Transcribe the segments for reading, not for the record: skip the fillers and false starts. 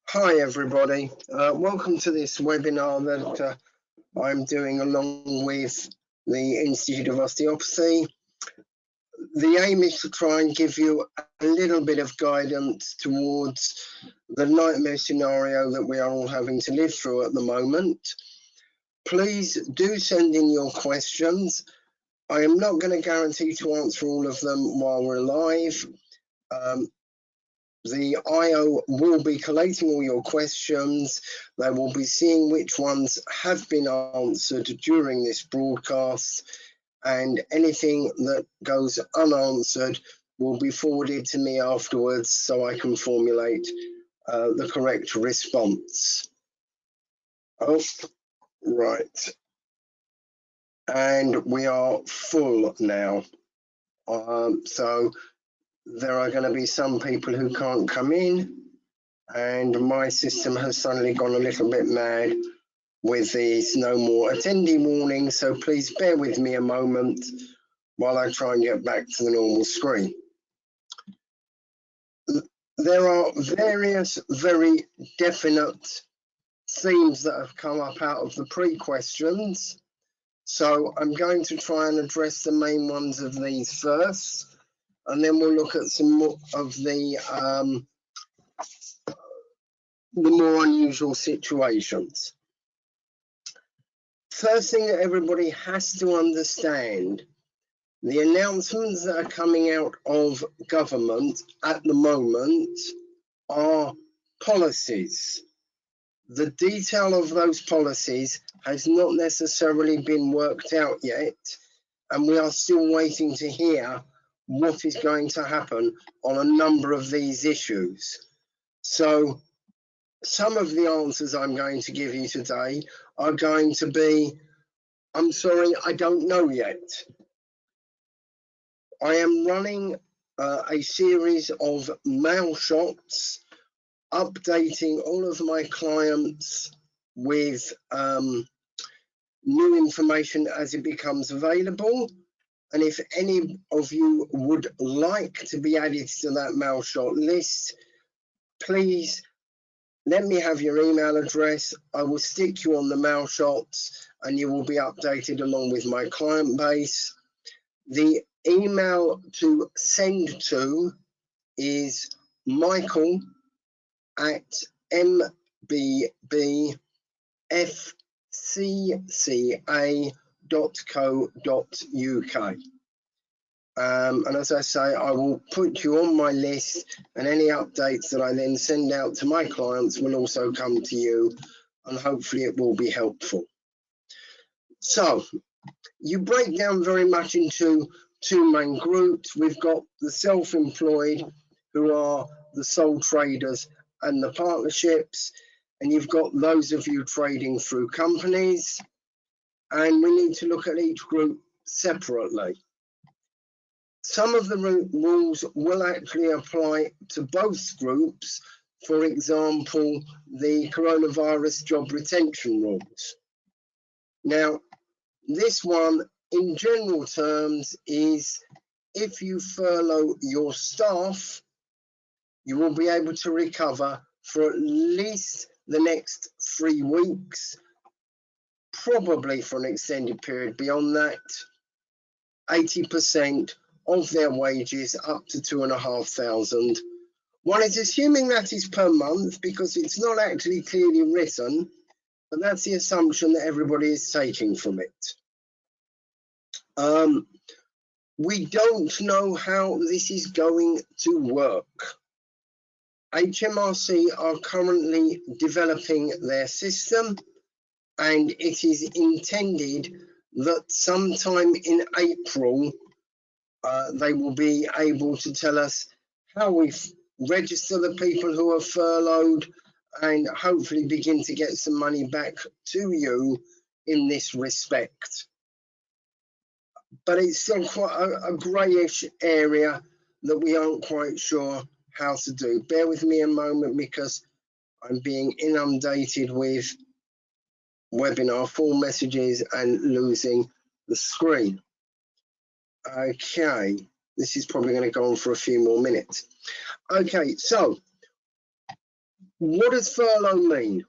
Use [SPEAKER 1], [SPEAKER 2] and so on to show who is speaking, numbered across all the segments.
[SPEAKER 1] Hi everybody, welcome to this webinar that I'm doing along with the Institute of Osteopathy. The aim is to try and give you a little bit of guidance towards the nightmare scenario that we are all having to live through at the moment. Please do send in your questions. I am not going to guarantee to answer all of them while we're live. The IO will be collating all your questions. They will be seeing which ones have been answered during this broadcast, and anything that goes unanswered will be forwarded to me afterwards so I can formulate the correct response. Oh, right. And we are full now. So there are going to be some people who can't come in, and my system has suddenly gone a little bit mad with these no more attendee warnings, so please bear with me a moment while I try and get back to the normal screen. There are various very definite themes that have come up out of the pre-questions, so I'm going to try and address the main ones of these first, and then we'll look at some more of the more unusual situations. First thing that everybody has to understand, the announcements that are coming out of government at the moment are policies. The detail of those policies has not necessarily been worked out yet, and we are still waiting to hear what is going to happen on a number of these issues. So some of the answers I'm going to give you today are going to be, I'm sorry, I don't know yet. I am running a series of mail shots, updating all of my clients with new information as it becomes available. And if any of you would like to be added to that mail shot list, please let me have your email address. I will stick you on the mail shots and you will be updated along with my client base. The email to send to is michael@mbbfcca.co.uk. And as I say, I will put you on my list, and any updates that I then send out to my clients will also come to you, and hopefully it will be helpful. So you break down very much into two main groups. We've got the self-employed, who are the sole traders and the partnerships, and you've got those of you trading through companies, and we need to look at each group separately. Some of the rules will actually apply to both groups. For example, the coronavirus job retention rules. Now, this one, in general terms, is if you furlough your staff, you will be able to recover for at least the next 3 weeks, probably for an extended period beyond that, 80% of their wages up to $2,500. One is assuming that is per month because it's not actually clearly written, but that's the assumption that everybody is taking from it. We don't know how this is going to work. HMRC are currently developing their system, and it is intended that sometime in April they will be able to tell us how we register the people who are furloughed and hopefully begin to get some money back to you in this respect. But it's still quite a greyish area that we aren't quite sure how to do. Bear with me a moment because I'm being inundated with webinar full messages and losing the screen. Okay, this is probably going to go on for a few more minutes. Okay, so What does furlough mean?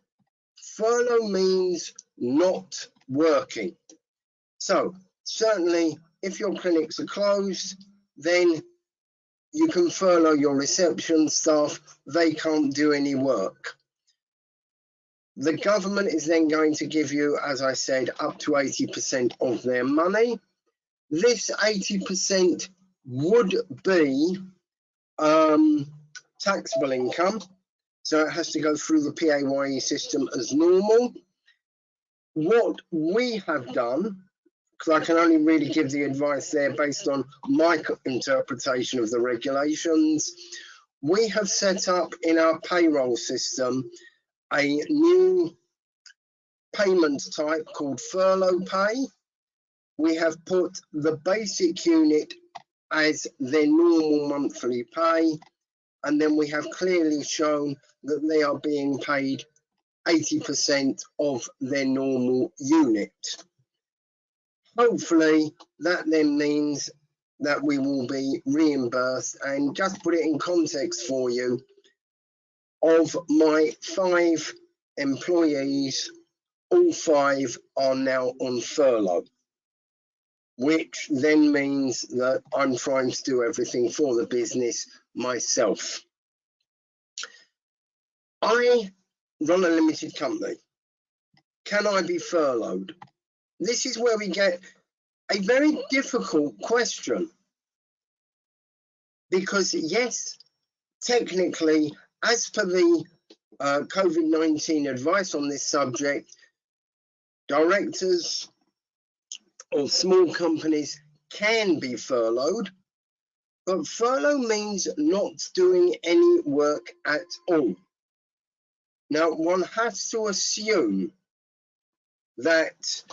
[SPEAKER 1] Furlough means not working. So certainly if your clinics are closed, then you can furlough your reception staff. They can't do any work. The government is then going to give you, as I said, up to 80% of their money. This 80% would be taxable income, so it has to go through the PAYE system as normal. What we have done, because I can only really give the advice there based on my interpretation of the regulations, we have set up in our payroll system a new payment type called furlough pay. We have put the basic unit as their normal monthly pay, and then we have clearly shown that they are being paid 80% of their normal unit. Hopefully that then means that we will be reimbursed. And just put it in context for you, of my 5 employees, all 5 are now on furlough, which then means that I'm trying to do everything for the business myself. I run a limited company. Can I be furloughed? This is where we get a very difficult question, because yes, technically, as per the COVID-19 advice on this subject, directors or small companies can be furloughed, but furlough means not doing any work at all. Now, one has to assume that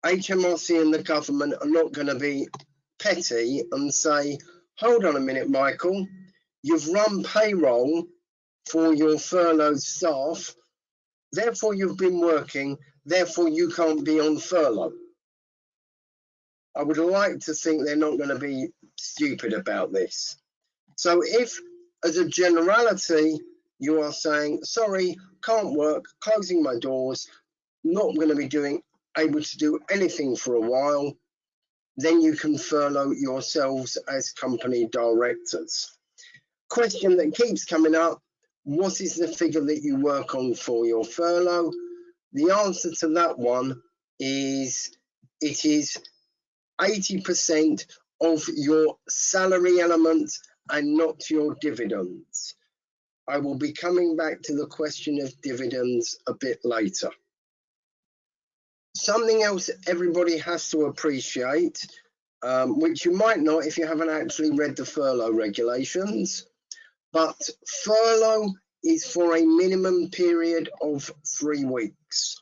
[SPEAKER 1] HMRC and the government are not going to be petty and say, hold on a minute, Michael, you've run payroll for your furloughed staff, therefore you've been working, therefore you can't be on furlough. I would like to think they're not going to be stupid about this. So if, as a generality, you are saying, sorry, can't work, closing my doors, not going to be able to do anything for a while, then you can furlough yourselves as company directors. Question that keeps coming up, what is the figure that you work on for your furlough? The answer to that one is it is 80% of your salary element and not your dividends. I will be coming back to the question of dividends a bit later. Something else everybody has to appreciate, which you might not if you haven't actually read the furlough regulations, but furlough is for a minimum period of 3 weeks.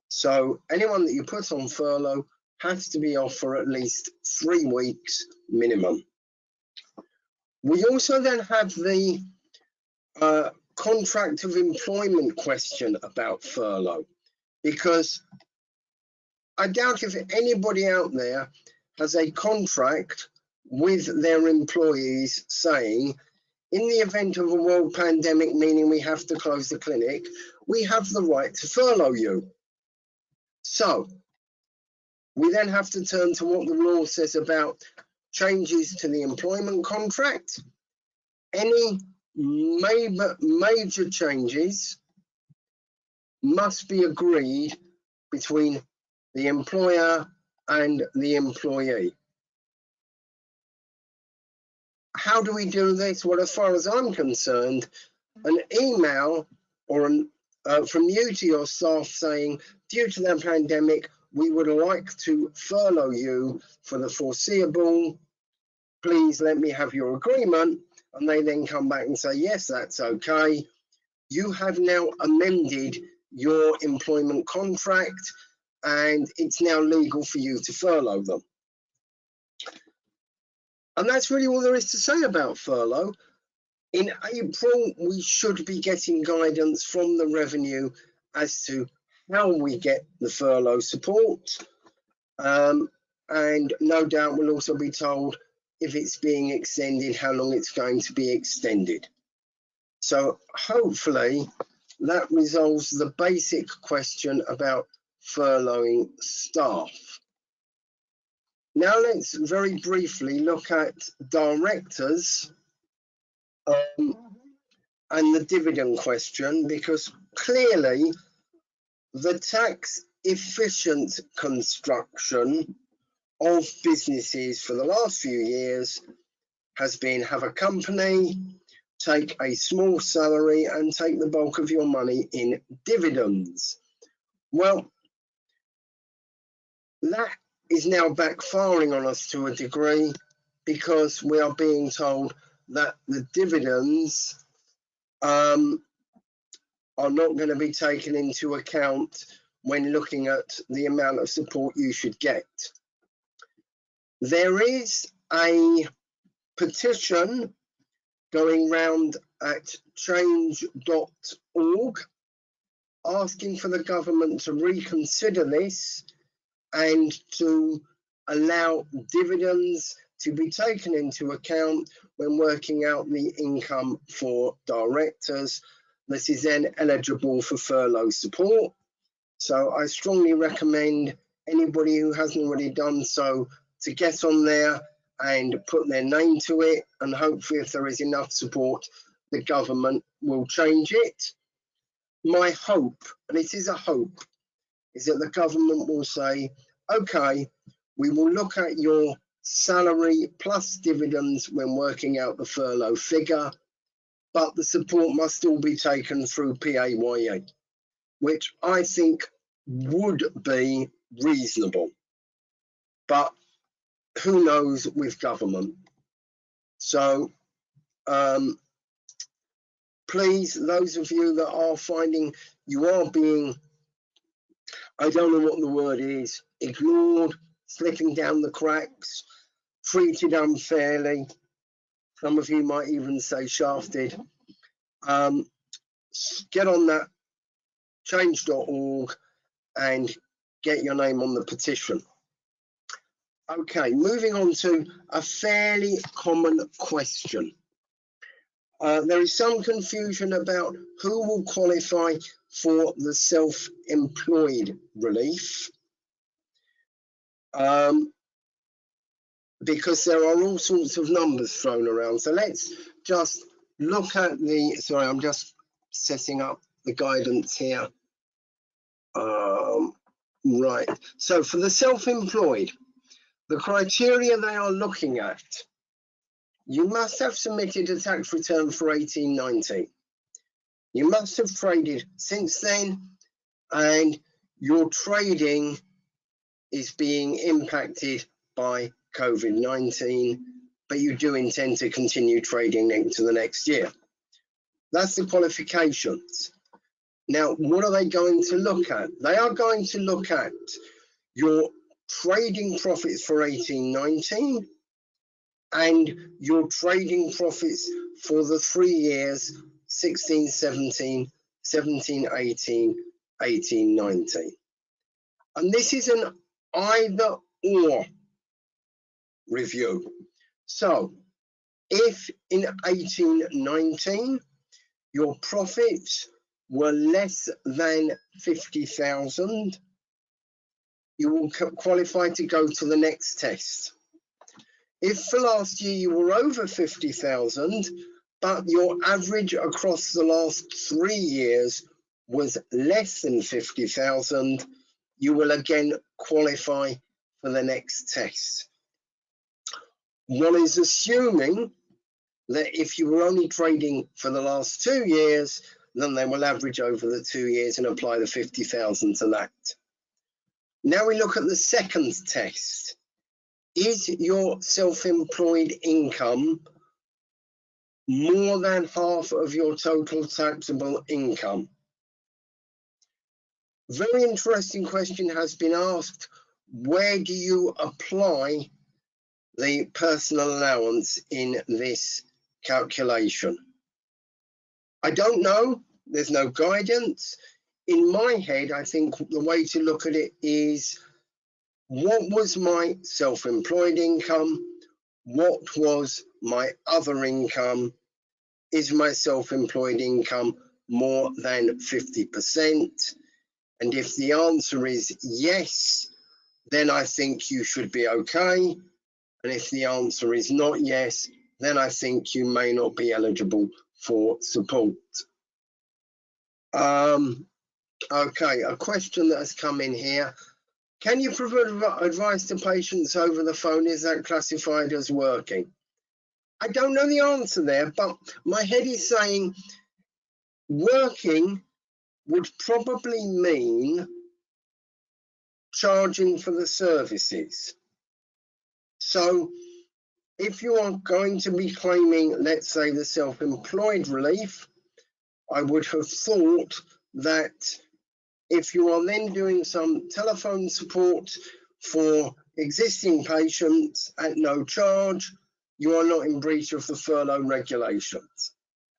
[SPEAKER 1] So anyone that you put on furlough has to be off for at least 3 weeks minimum. We also then have the contract of employment question about furlough, because I doubt if anybody out there has a contract with their employees saying, in the event of a world pandemic, meaning we have to close the clinic, we have the right to furlough you. So we then have to turn to what the law says about changes to the employment contract. Any major changes must be agreed between the employer and the employee. How do we do this? Well, as far as I'm concerned, an email or from you to your staff saying, due to the pandemic, we would like to furlough you for the foreseeable. Please let me have your agreement. And they then come back and say, yes, that's okay. You have now amended your employment contract and it's now legal for you to furlough them. And that's really all there is to say about furlough. In April, we should be getting guidance from the revenue as to how we get the furlough support. And no doubt we'll also be told if it's being extended, how long it's going to be extended. So hopefully that resolves the basic question about furloughing staff. Now let's very briefly look at directors and the dividend question, because clearly the tax efficient construction of businesses for the last few years has been have a company, take a small salary and take the bulk of your money in dividends. Well, that is now backfiring on us to a degree, because we are being told that the dividends are not going to be taken into account when looking at the amount of support you should get. There is a petition going round at change.org asking for the government to reconsider this and to allow dividends to be taken into account when working out the income for directors. This is then eligible for furlough support. So I strongly recommend anybody who hasn't already done so to get on there and put their name to it, and hopefully if there is enough support, the government will change it. My hope, and it is a hope, is that the government will say, okay, we will look at your salary plus dividends when working out the furlough figure, but the support must still be taken through PAYE, which I think would be reasonable. But who knows with government? So please, those of you that are finding you are being, I don't know what the word is, ignored, slipping down the cracks, treated unfairly, some of you might even say shafted, get on that change.org and get your name on the petition. Okay, moving on to a fairly common question. There is some confusion about who will qualify for the self-employed relief, because there are all sorts of numbers thrown around. So let's just look at the, sorry, I'm just setting up the guidance here. Right, so for the self-employed, the criteria they are looking at, you must have submitted a tax return for 18/19. You must have traded since then, and your trading is being impacted by COVID-19, but you do intend to continue trading into the next year. That's the qualifications. Now, what are they going to look at? They are going to look at your trading profits for 18/19 and your trading profits for the 3 years 16/17, 17/18, 18/19. And this is an either or review. So if in 18/19 your profits were less than 50,000, you will qualify to go to the next test. If for last year you were over 50,000, but your average across the last 3 years was less than 50,000, you will again qualify for the next test. One is assuming that if you were only trading for the last 2 years, then they will average over the 2 years and apply the 50,000 to that. Now we look at the second test. Is your self-employed income more than half of your total taxable income? Very interesting question has been asked. Where do you apply the personal allowance in this calculation? I don't know. There's no guidance. In my head, I think the way to look at it is, what was my self-employed income? What was my other income? is my self-employed income more than 50%? And if the answer is yes, then I think you should be okay. And if the answer is not yes, then I think you may not be eligible for support. Okay, a question that has come in here. Can you provide advice to patients over the phone? Is that classified as working? I don't know the answer there, but my head is saying working would probably mean charging for the services. So if you are going to be claiming, let's say, the self-employed relief, I would have thought that if you are then doing some telephone support for existing patients at no charge, you are not in breach of the furlough regulations.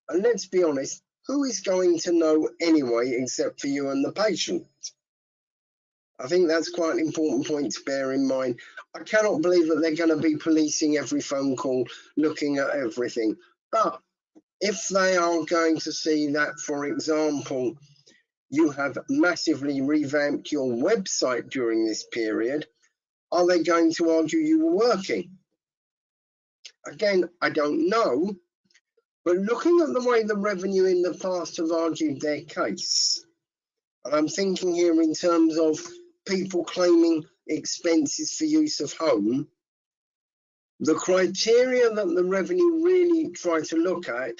[SPEAKER 1] And let's be honest, who is going to know anyway except for you and the patient? I think that's quite an important point to bear in mind. I cannot believe that they're going to be policing every phone call, looking at everything. But if they are going to see that, for example, you have massively revamped your website during this period, are they going to argue you were working? Again, I don't know, but looking at the way the revenue in the past have argued their case, and I'm thinking here in terms of people claiming expenses for use of home, the criteria that the revenue really try to look at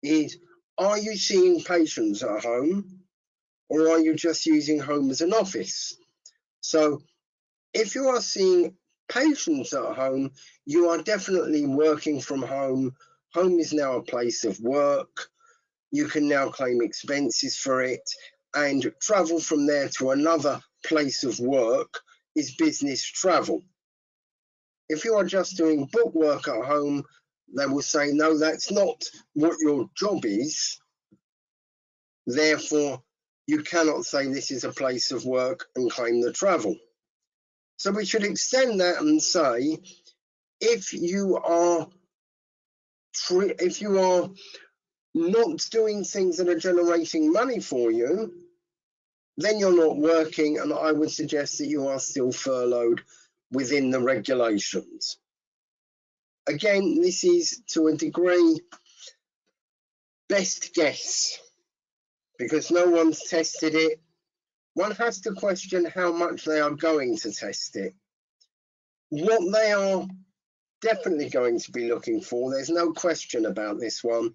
[SPEAKER 1] is, are you seeing patients at home, or are you just using home as an office? So if you are seeing patients at home, you are definitely working from home. Home is now a place of work. You can now claim expenses for it, and travel from there to another place of work is business travel. If you are just doing book work at home, they will say, no, that's not what your job is. Therefore, you cannot say this is a place of work and claim the travel. So we should extend that and say, if you are not doing things that are generating money for you, then you're not working, and I would suggest that you are still furloughed within the regulations. Again, this is to a degree best guess, because no one's tested it. One has to question how much they are going to test it. What they are definitely going to be looking for, there's no question about this one,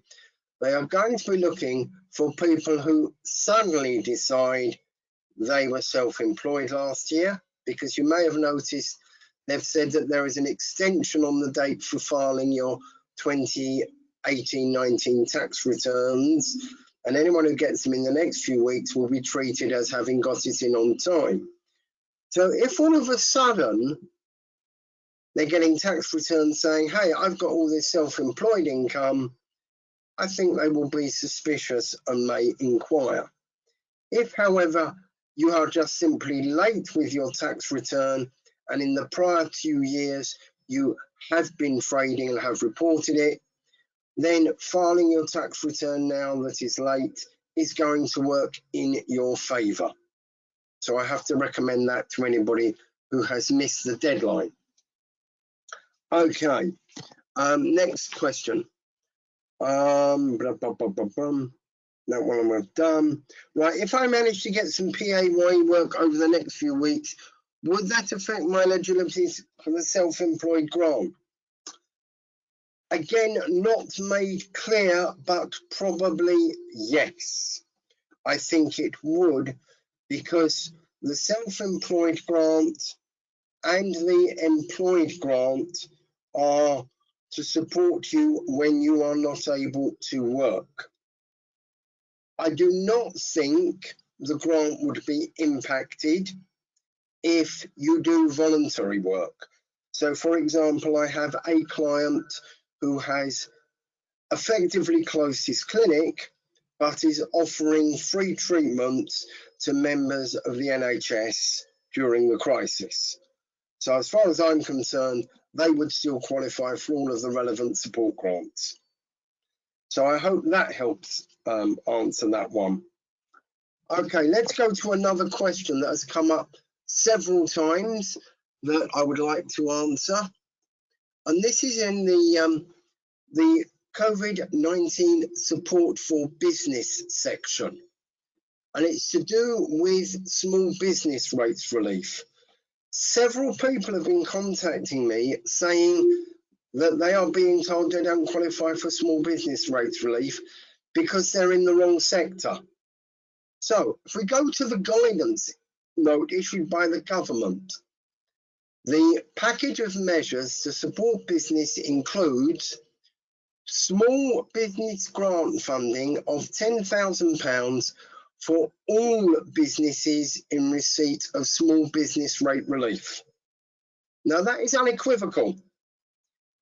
[SPEAKER 1] they are going to be looking for people who suddenly decide they were self-employed last year, because you may have noticed they've said that there is an extension on the date for filing your 2018-19 tax returns, and anyone who gets them in the next few weeks will be treated as having got it in on time. So if all of a sudden they're getting tax returns saying, hey, I've got all this self-employed income, I think they will be suspicious and may inquire. If, however, you are just simply late with your tax return, and in the prior 2 years you have been trading and have reported it, then filing your tax return now that is late is going to work in your favour. So I have to recommend that to anybody who has missed the deadline. Okay, next question. That one we've done. Right, if I manage to get some PAYE work over the next few weeks, would that affect my eligibility for the self-employed grant? Again, not made clear, but probably yes. I think it would, because the self-employed grant and the employed grant are to support you when you are not able to work. I do not think the grant would be impacted if you do voluntary work. So, for example, I have a client who has effectively closed his clinic, but is offering free treatments to members of the NHS during the crisis. So as far as I'm concerned, they would still qualify for all of the relevant support grants. So I hope that helps answer that one. Okay, let's go to another question that has come up several times that I would like to answer. And this is in the COVID-19 support for business section. And it's to do with small business rates relief. Several people have been contacting me saying that they are being told they don't qualify for small business rates relief because they're in the wrong sector. So if we go to the guidance note issued by the government, the package of measures to support business includes small business grant funding of £10,000 for all businesses in receipt of small business rate relief. Now that is unequivocal.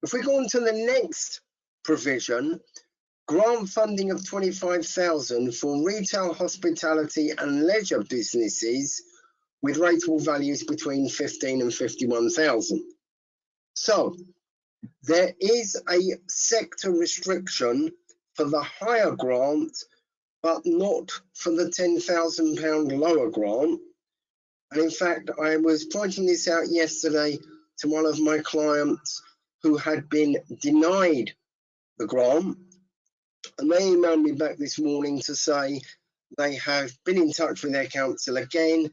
[SPEAKER 1] If we go on to the next provision, grant funding of £25,000 for retail, hospitality and leisure businesses with rateable values between 15 and 51,000. So there is a sector restriction for the higher grant, but not for the £10,000 lower grant. And in fact, I was pointing this out yesterday to one of my clients who had been denied the grant. And they emailed me back this morning to say they have been in touch with their council again.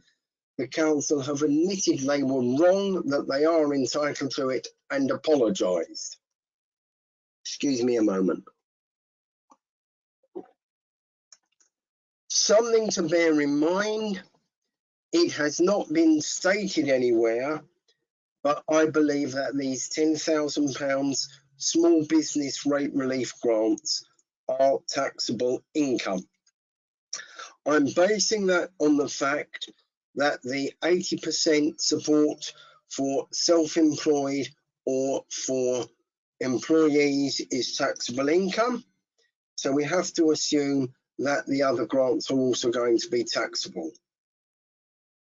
[SPEAKER 1] The council have admitted they were wrong, that they are entitled to it, and apologised. Excuse me a moment. Something to bear in mind, it has not been stated anywhere, but I believe that these £10,000 small business rate relief grants are taxable income. I'm basing that on the fact that the 80% support for self-employed or for employees is taxable income. So we have to assume that the other grants are also going to be taxable.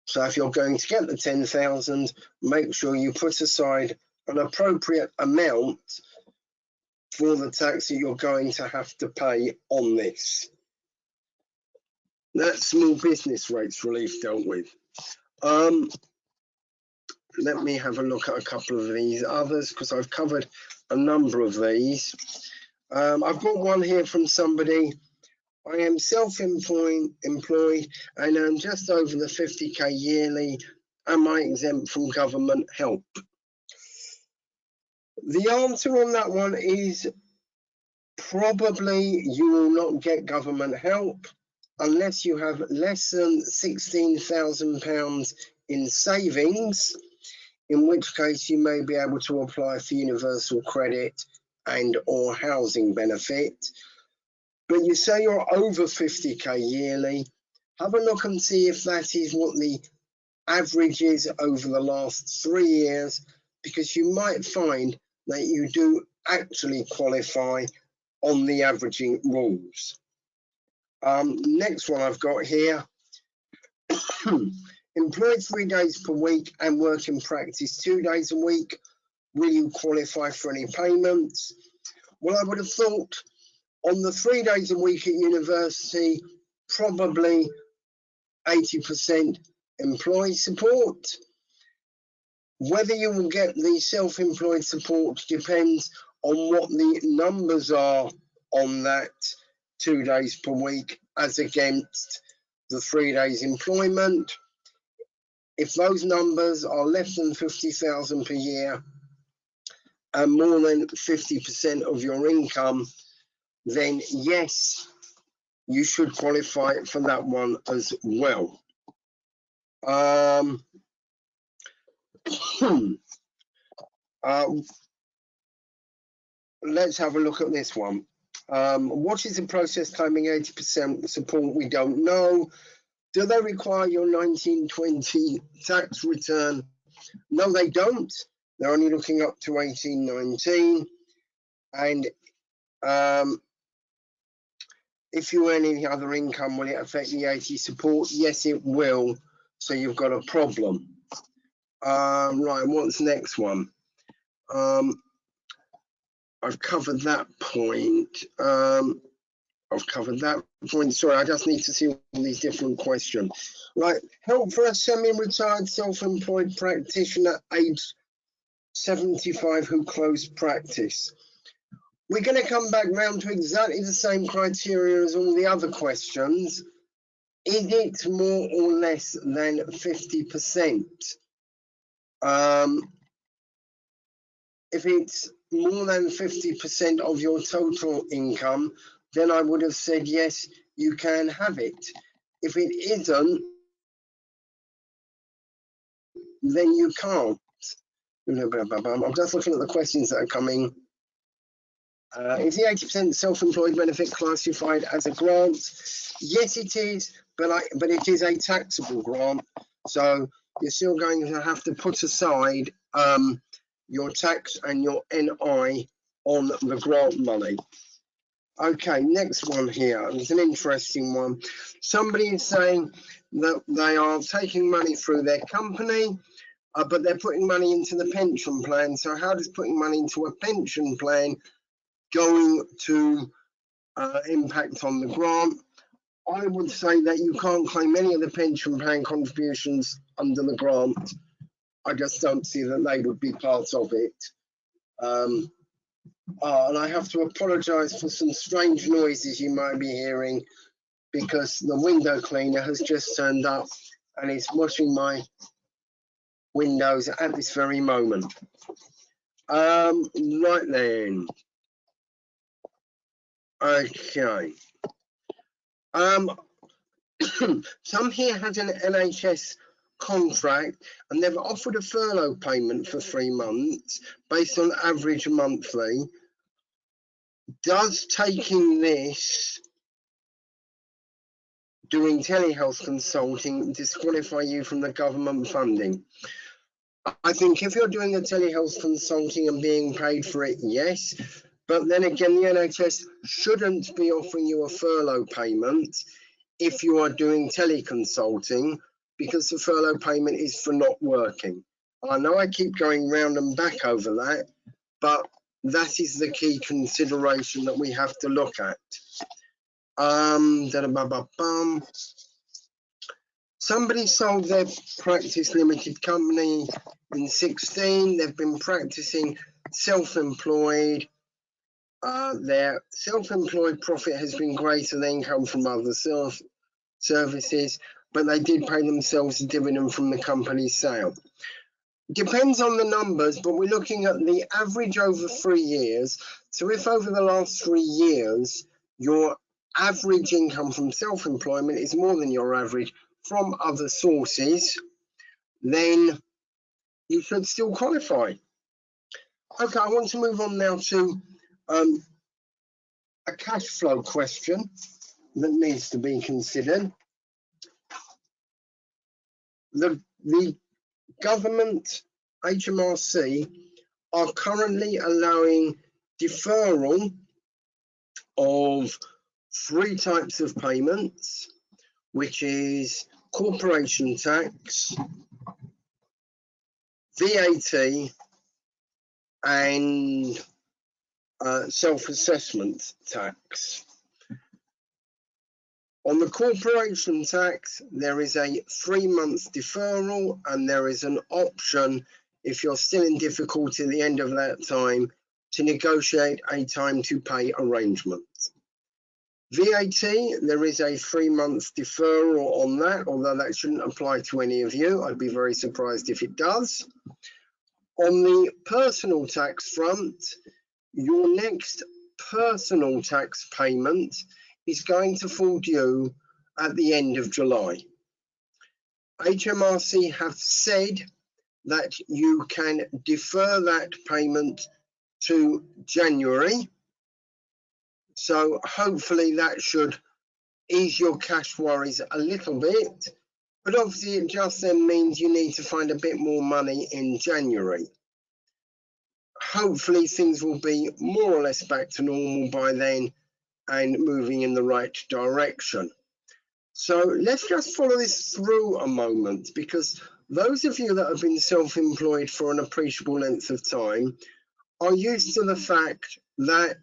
[SPEAKER 1] So if you're going to get the 10,000, make sure you put aside an appropriate amount for the tax that you're going to have to pay on this. That's small business rates relief dealt with. Let me have a look at a couple of these others because I've covered a number of these. I've got one here from somebody. I am self-employed and earn just over the 50k yearly. Am I exempt from government help? The answer on that one is probably you will not get government help unless you have less than £16,000 in savings, in which case you may be able to apply for universal credit and or housing benefit. But you say you're over 50k yearly, have a look and see if that is what the average is over the last 3 years, because you might find that you do actually qualify on the averaging rules. Next one I've got here. Employed 3 days per week and work in practice 2 days a week. Will you qualify for any payments? Well, I would have thought on the 3 days a week at university, probably 80% employee support. Whether you will get the self-employed support depends on what the numbers are on that 2 days per week as against the 3 days employment. If those numbers are less than 50,000 per year and more than 50% of your income, then yes, you should qualify for that one as well. Let's have a look at this one. What is the process claiming 80% support? We don't know. Do they require your 1920 tax return? No, they don't. They're only looking up to 1819. And if you earn any other income, will it affect the 80 support? Yes, it will. So you've got a problem. Right, what's next one? I've covered that point. Sorry, I just need to see all these different questions. Right, help for a semi-retired self-employed practitioner age 75 who closed practice. We're going to come back round to exactly the same criteria as all the other questions. Is it more or less than 50%? If it's more than 50% of your total income, then I would have said, yes, you can have it. If it isn't, then you can't. I'm just looking at the questions that are coming. Is the 80% self-employed benefit classified as a grant? Yes, it is, but it is a taxable grant. So you're still going to have to put aside your tax and your NI on the grant money. Okay, next one here. It's an interesting one. Somebody is saying that they are taking money through their company, but they're putting money into the pension plan. So how does putting money into a pension plan going to impact on the grant? I would say that you can't claim any of the pension plan contributions under the grant. I just don't see that they would be part of it. And I have to apologise for some strange noises you might be hearing because the window cleaner has just turned up and is washing my windows at this very moment. Right then. Okay. Some here has an NHS contract and they've offered a furlough payment for 3 months based on average monthly. Does taking this, doing telehealth consulting, disqualify you from the government funding? I think if you're doing a telehealth consulting and being paid for it, yes. But then again, the NHS shouldn't be offering you a furlough payment if you are doing teleconsulting, because the furlough payment is for not working. I know I keep going round and back over that, but that is the key consideration that we have to look at. Somebody sold their practice limited company in 16. They've been practicing self-employed. Their self-employed profit has been greater than income from other services, but they did pay themselves a dividend from the company's sale. Depends on the numbers, but we're looking at the average over 3 years. So if over the last 3 years, your average income from self-employment is more than your average from other sources, then you should still qualify. Okay, I want to move on now to a cash flow question that needs to be considered. The government, HMRC, are currently allowing deferral of 3 types of payments, which is corporation tax, VAT, and self-assessment tax. On the corporation tax, there is a 3-month deferral, and there is an option, if you're still in difficulty at the end of that time, to negotiate a time to pay arrangement. VAT, there is a 3-month deferral on that, although that shouldn't apply to any of you. I'd be very surprised if it does. On the personal tax front, your next personal tax payment is going to fall due at the end of July. HMRC have said that you can defer that payment to January. So hopefully that should ease your cash worries a little bit. But obviously it just then means you need to find a bit more money in January. Hopefully things will be more or less back to normal by then and moving in the right direction. So let's just follow this through a moment, because those of you that have been self-employed for an appreciable length of time are used to the fact that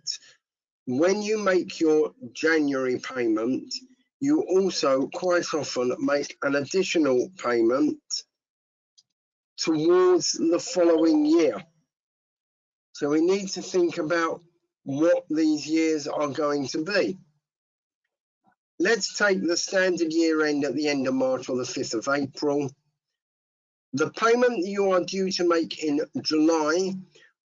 [SPEAKER 1] when you make your January payment, you also quite often make an additional payment towards the following year. So we need to think about what these years are going to be. Let's take the standard year end at the end of March or the 5th of April. The payment you are due to make in July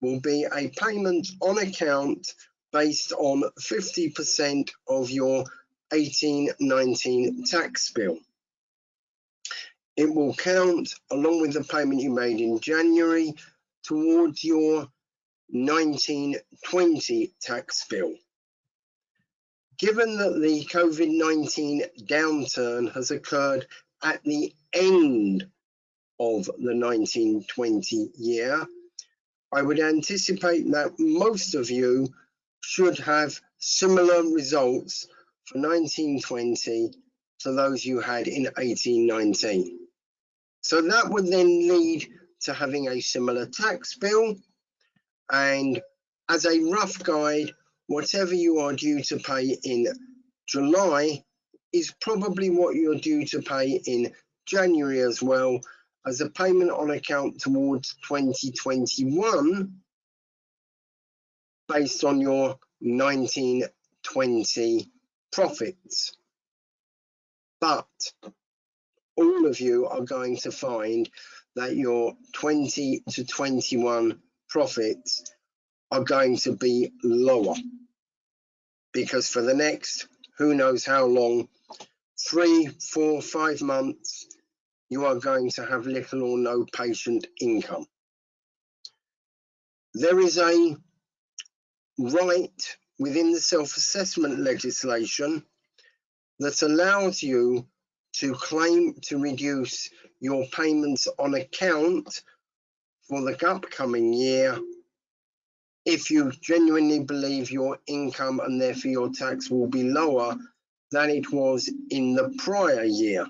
[SPEAKER 1] will be a payment on account based on 50% of your 18-19 tax bill. It will count along with the payment you made in January towards your 19-20 tax bill. Given that the COVID-19 downturn has occurred at the end of the 19-20 year, I would anticipate that most of you should have similar results for 19-20 to those you had in 18-19. So that would then lead to having a similar tax bill, and as a rough guide, whatever you are due to pay in July is probably what you're due to pay in January as well, as a payment on account towards 2021 based on your 19-20 profits. But all of you are going to find that your 20 to 21 profits are going to be lower, because for the next who knows how long, 3, 4, 5 months, you are going to have little or no patient income. There is a right within the self-assessment legislation that allows you to claim to reduce your payments on account for the upcoming year if you genuinely believe your income and therefore your tax will be lower than it was in the prior year.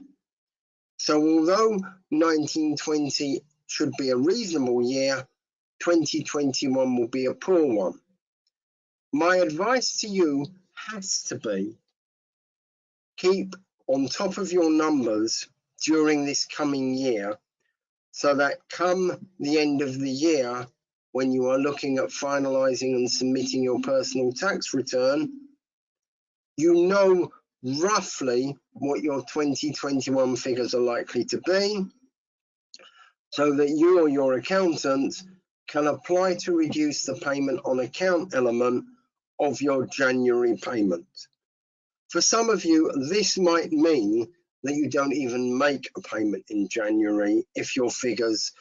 [SPEAKER 1] So although 19-20 should be a reasonable year, 2021 will be a poor one. My advice to you has to be, keep on top of your numbers during this coming year, so that come the end of the year, when you are looking at finalising and submitting your personal tax return, you know roughly what your 2021 figures are likely to be, so that you or your accountant can apply to reduce the payment on account element of your January payment. For some of you, this might mean that you don't even make a payment in January if your figures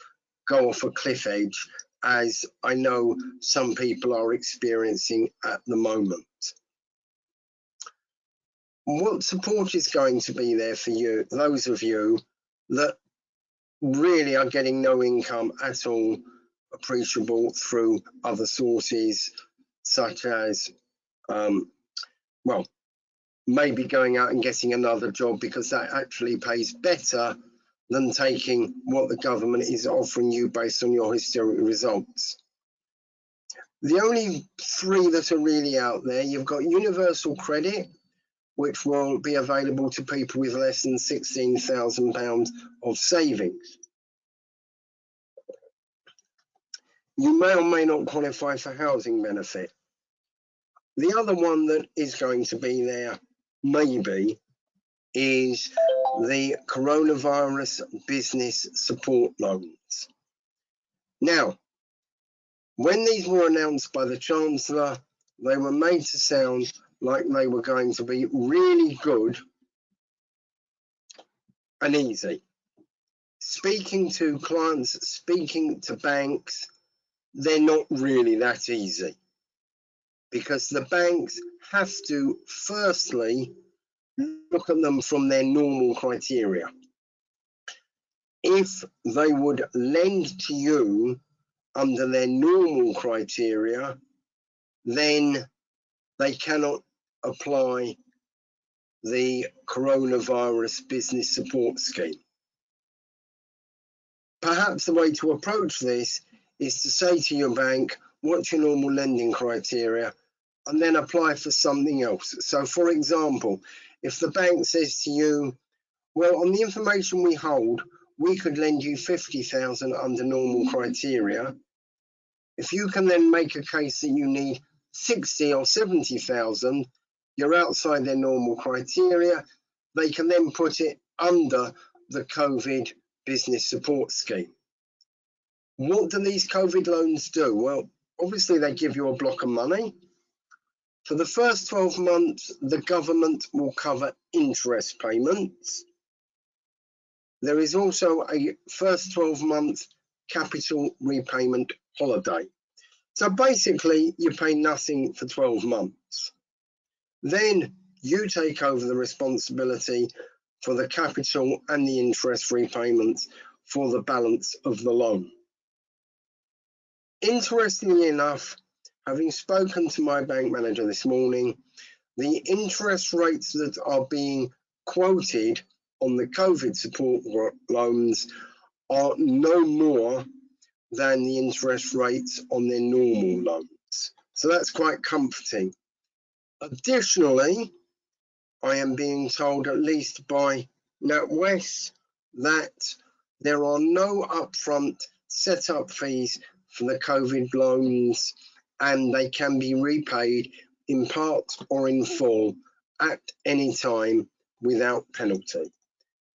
[SPEAKER 1] go off a cliff edge, as I know some people are experiencing at the moment. What support is going to be there for you, those of you that really are getting no income at all appreciable through other sources, such as, well, maybe going out and getting another job, because that actually pays better than taking what the government is offering you based on your historic results. The only 3 that are really out there, you've got universal credit, which will be available to people with less than £16,000 of savings. You may or may not qualify for housing benefit. The other one that is going to be there, maybe, is the coronavirus business support loans. Now, when these were announced by the Chancellor, they were made to sound like they were going to be really good and easy. Speaking to clients, speaking to banks, they're not really that easy, because the banks have to firstly look at them from their normal criteria. If they would lend to you under their normal criteria, then they cannot apply the coronavirus business support scheme. Perhaps the way to approach this is to say to your bank, what's your normal lending criteria, and then apply for something else. So for example, if the bank says to you, well, on the information we hold, we could lend you 50,000 under normal criteria. If you can then make a case that you need 60 or 70,000, you're outside their normal criteria, they can then put it under the COVID business support scheme. What do these COVID loans do? Well, obviously they give you a block of money. For the first 12 months, the government will cover interest payments. There is also a first 12-month capital repayment holiday. So basically, you pay nothing for 12 months. Then you take over the responsibility for the capital and the interest repayments for the balance of the loan. Interestingly enough, having spoken to my bank manager this morning, the interest rates that are being quoted on the COVID support loans are no more than the interest rates on their normal loans. So that's quite comforting. Additionally, I am being told, at least by NatWest, that there are no upfront setup fees for the COVID loans, and they can be repaid in part or in full at any time without penalty.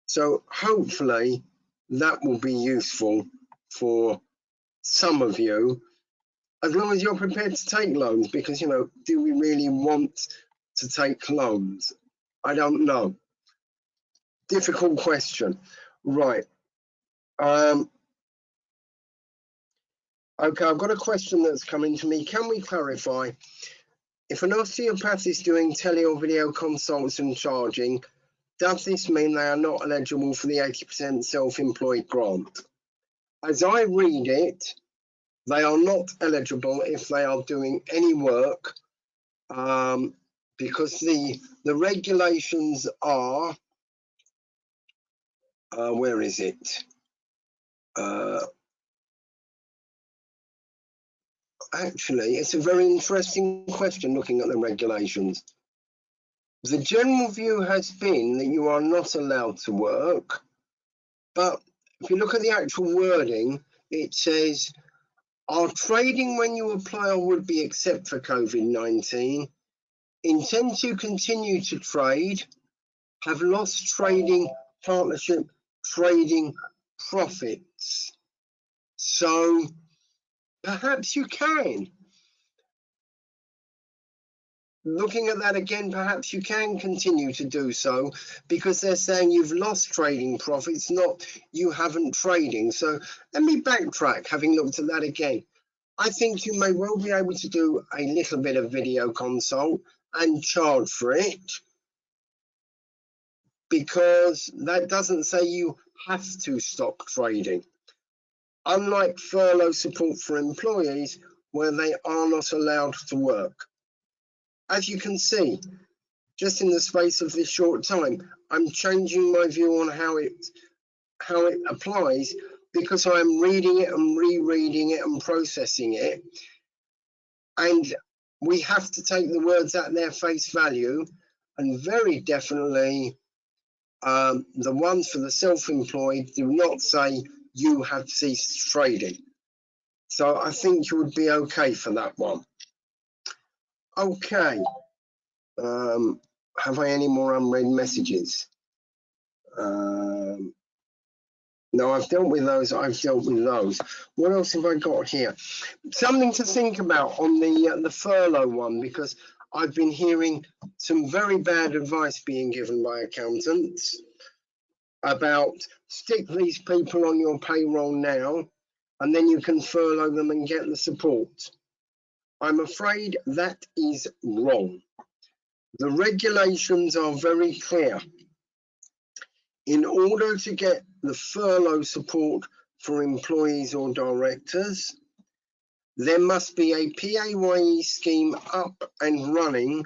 [SPEAKER 1] So hopefully that will be useful for some of you, as long as you're prepared to take loans, because, you know, do we really want to take loans? I don't know. Difficult question. Right. Okay, I've got a question that's coming to me. Can we clarify, if an osteopath is doing tele or video consults and charging, does this mean they are not eligible for the 80% self-employed grant? As I read it, they are not eligible if they are doing any work, because the regulations are, where is it? Actually, it's a very interesting question looking at the regulations. The general view has been that you are not allowed to work, but if you look at the actual wording, it says, are trading when you apply or would be exempt for COVID-19, intend to continue to trade, have lost trading partnership trading profits. So perhaps you can. Looking at that again, perhaps you can continue to do so, because they're saying you've lost trading profits, not you haven't trading. So let me backtrack, having looked at that again. I think you may well be able to do a little bit of video consult and charge for it, because that doesn't say you have to stop trading. Unlike furlough support for employees, where they are not allowed to work. As you can see, just in the space of this short time, I'm changing my view on how it applies, because I'm reading it and rereading it and processing it. And we have to take the words at their face value, and very definitely the ones for the self-employed do not say you have ceased trading. So I think you would be okay for that one. Okay. Have I any more unread messages? No, I've dealt with those. What else have I got here? Something to think about on the furlough one, because I've been hearing some very bad advice being given by accountants about stick these people on your payroll now, and then you can furlough them and get the support. I'm afraid that is wrong. The regulations are very clear. In order to get the furlough support for employees or directors, there must be a PAYE scheme up and running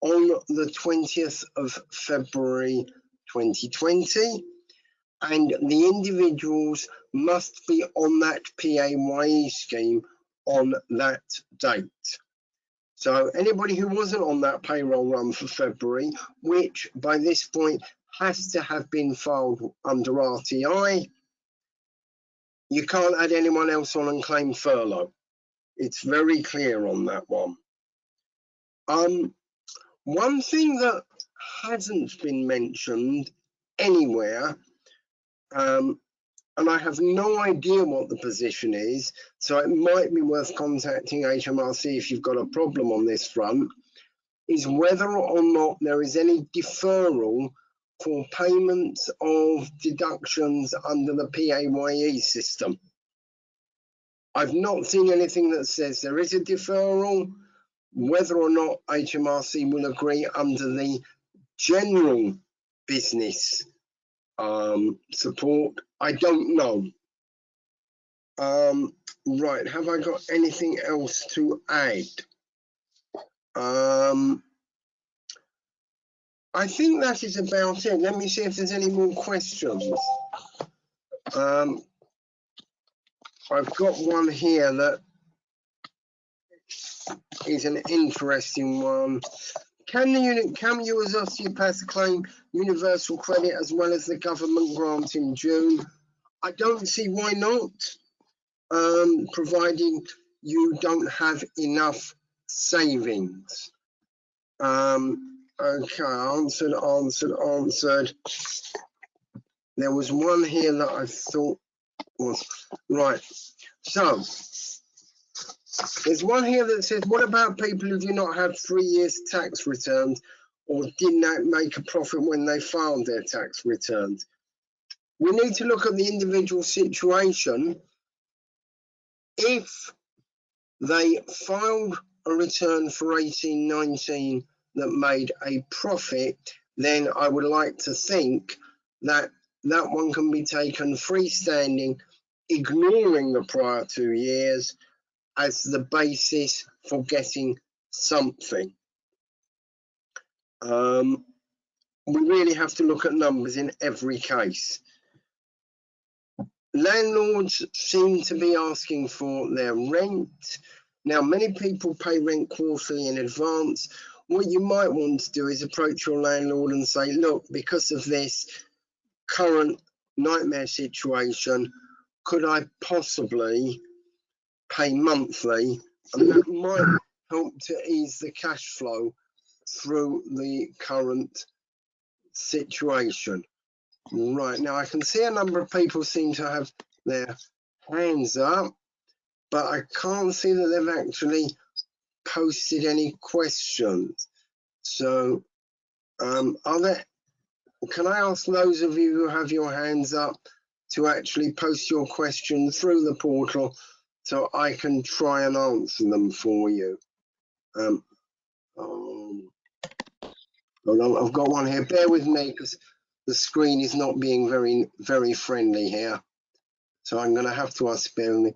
[SPEAKER 1] on the 20th of February 2020, and the individuals must be on that PAYE scheme on that date. So anybody who wasn't on that payroll run for February, which by this point has to have been filed under RTI, you can't add anyone else on and claim furlough. It's very clear on that one. One thing that hasn't been mentioned anywhere, and I have no idea what the position is, so it might be worth contacting HMRC if you've got a problem on this front, is whether or not there is any deferral for payments of deductions under the PAYE system. I've not seen anything that says there is a deferral. Whether or not HMRC will agree under the general business support, I don't know. Right, have I got anything else to add? I think that is about it. Let me see if there's any more questions. I've got one here that is an interesting one. Can you as osteopaths claim universal credit as well as the government grant in June? I don't see why not, providing you don't have enough savings. Okay, answered. There was one here that I thought was right. So there's one here that says, what about people who do not have 3 years tax returns or did not make a profit when they filed their tax returns? We need to look at the individual situation. If they filed a return for 18-19 that made a profit, then I would like to think that that one can be taken freestanding, ignoring the prior 2 years, as the basis for getting something. We really have to look at numbers in every case. Landlords seem to be asking for their rent. Now, many people pay rent quarterly in advance. What you might want to do is approach your landlord and say, look, because of this current nightmare situation, could I possibly pay monthly? And that might help to ease the cash flow through the current situation. Right, now I can see a number of people seem to have their hands up, but I can't see that they've actually posted any questions. So can I ask those of you who have your hands up to actually post your question through the portal so I can try and answer them for you? Hold on, I've got one here. Bear with me because the screen is not being very friendly here. So I'm going to have to ask, bear with me.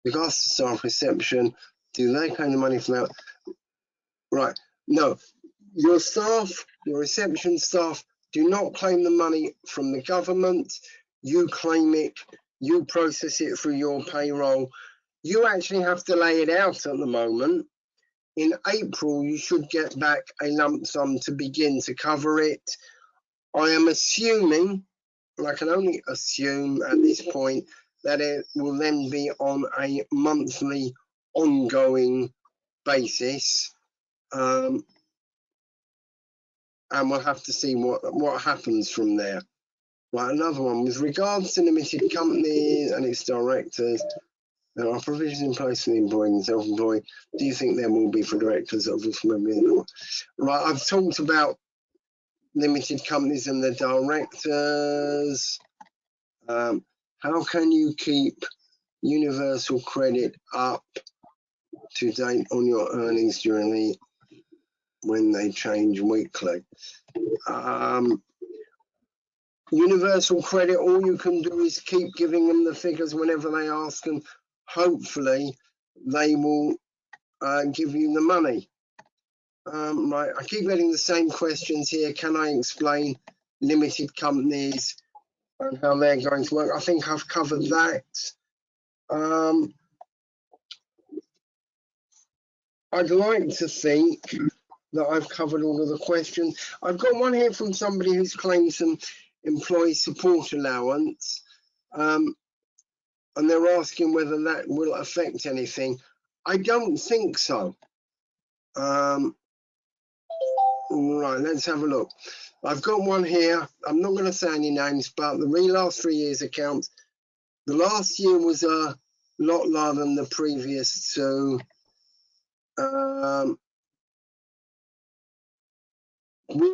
[SPEAKER 1] Regards to staff reception, do they claim the money from that? Right, no. Your staff, your reception staff, do not claim the money from the government. You claim it, you process it through your payroll. You actually have to lay it out at the moment. In April, you should get back a lump sum to begin to cover it. I am assuming, and I can only assume at this point, that it will then be on a monthly ongoing basis. And we'll have to see what happens from there. Right, another one. With regards to limited companies and its directors, there are provisions in place for the employed and self-employed. Do you think there will be for directors of this member? Right, I've talked about limited companies and the directors. How can you keep universal credit up to date on your earnings during when they change weekly? Universal credit, all you can do is keep giving them the figures whenever they ask, and hopefully they will give you the money. Right, I keep getting the same questions here. Can I explain limited companies and how they're going to work? I think I've covered that. I'd like to think that I've covered all of the questions. I've got one here from somebody who's claimed some employee support allowance, and they're asking whether that will affect anything. I don't think so. Right, let's have a look. I've got one here. I'm not going to say any names, but the last 3 years accounts, the last year was a lot lower than the previous two. Will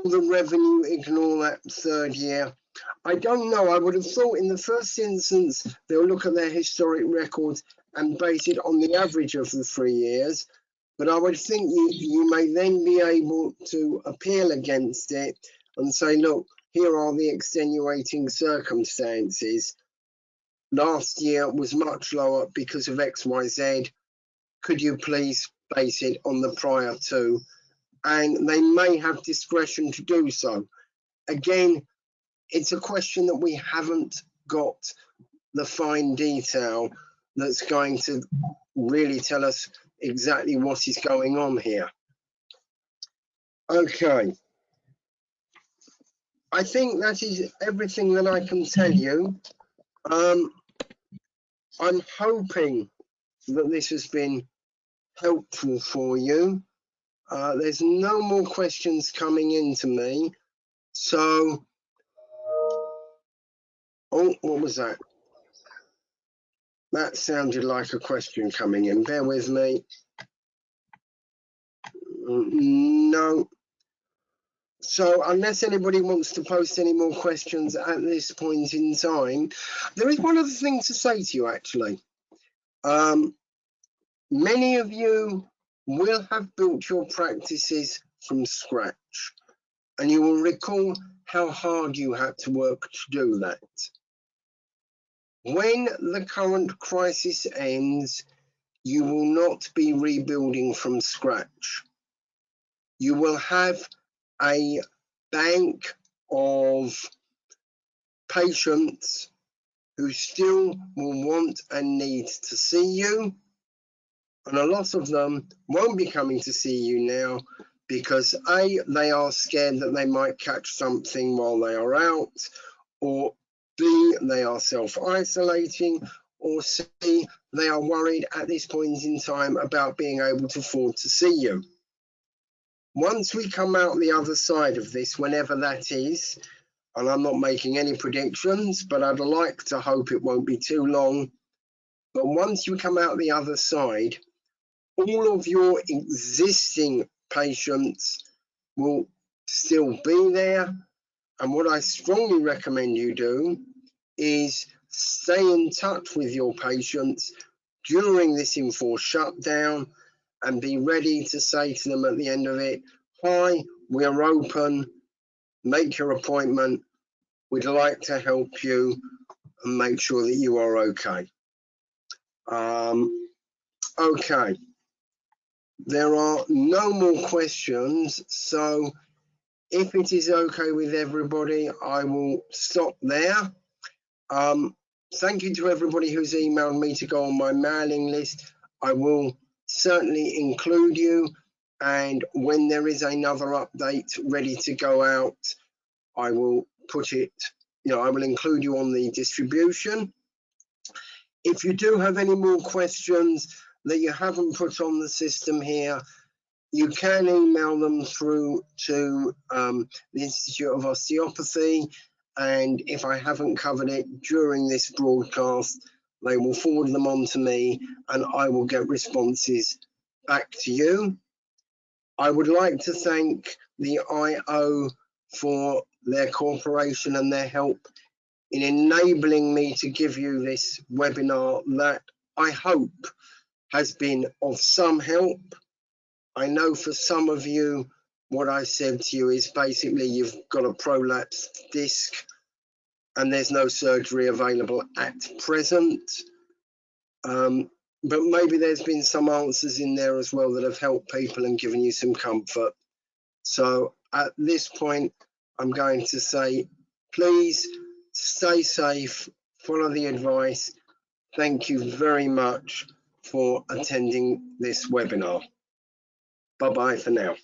[SPEAKER 1] the revenue ignore that third year? I don't know. I would have thought in the first instance, they'll look at their historic records and base it on the average of the 3 years. But I would think you may then be able to appeal against it and say, look, here are the extenuating circumstances. Last year was much lower because of X, Y, Z. Could you please base it on the prior two? And they may have discretion to do so. Again, it's a question that we haven't got the fine detail that's going to really tell us exactly what is going on here. Okay. I think that is everything that I can tell you. I'm hoping that this has been helpful for you. There's no more questions coming into me. So, oh, what was that? That sounded like a question coming in. Bear with me. No. So unless anybody wants to post any more questions at this point in time, there is one other thing to say to you, actually. Many of you will have built your practices from scratch, and you will recall how hard you had to work to do that. When the current crisis ends, you will not be rebuilding from scratch. You will have a bank of patients who still will want and need to see you. And a lot of them won't be coming to see you now because A, they are scared that they might catch something while they are out, or B, they are self-isolating, or C, they are worried at this point in time about being able to afford to see you. Once we come out the other side of this, whenever that is, and I'm not making any predictions, but I'd like to hope it won't be too long. But once you come out the other side, all of your existing patients will still be there. And what I strongly recommend you do is stay in touch with your patients during this enforced shutdown and be ready to say to them at the end of it, hi, we're open, make your appointment, we'd like to help you and make sure that you are okay. Okay, there are no more questions, so if it is okay with everybody, I will stop there. Thank you to everybody who's emailed me to go on my mailing list. I will certainly include you, and when there is another update ready to go out, I will put it, I will include you on the distribution. If you do have any more questions that you haven't put on the system here, you can email them through to the Institute of Osteopathy, and if I haven't covered it during this broadcast, they will forward them on to me and I will get responses back to you. I would like to thank the IO for their cooperation and their help in enabling me to give you this webinar that I hope has been of some help. I know for some of you, what I said to you is basically you've got a prolapsed disc and there's no surgery available at present. But maybe there's been some answers in there as well that have helped people and given you some comfort. So at this point, I'm going to say, please stay safe, follow the advice, Thank you very much for attending this webinar. Bye-bye for now.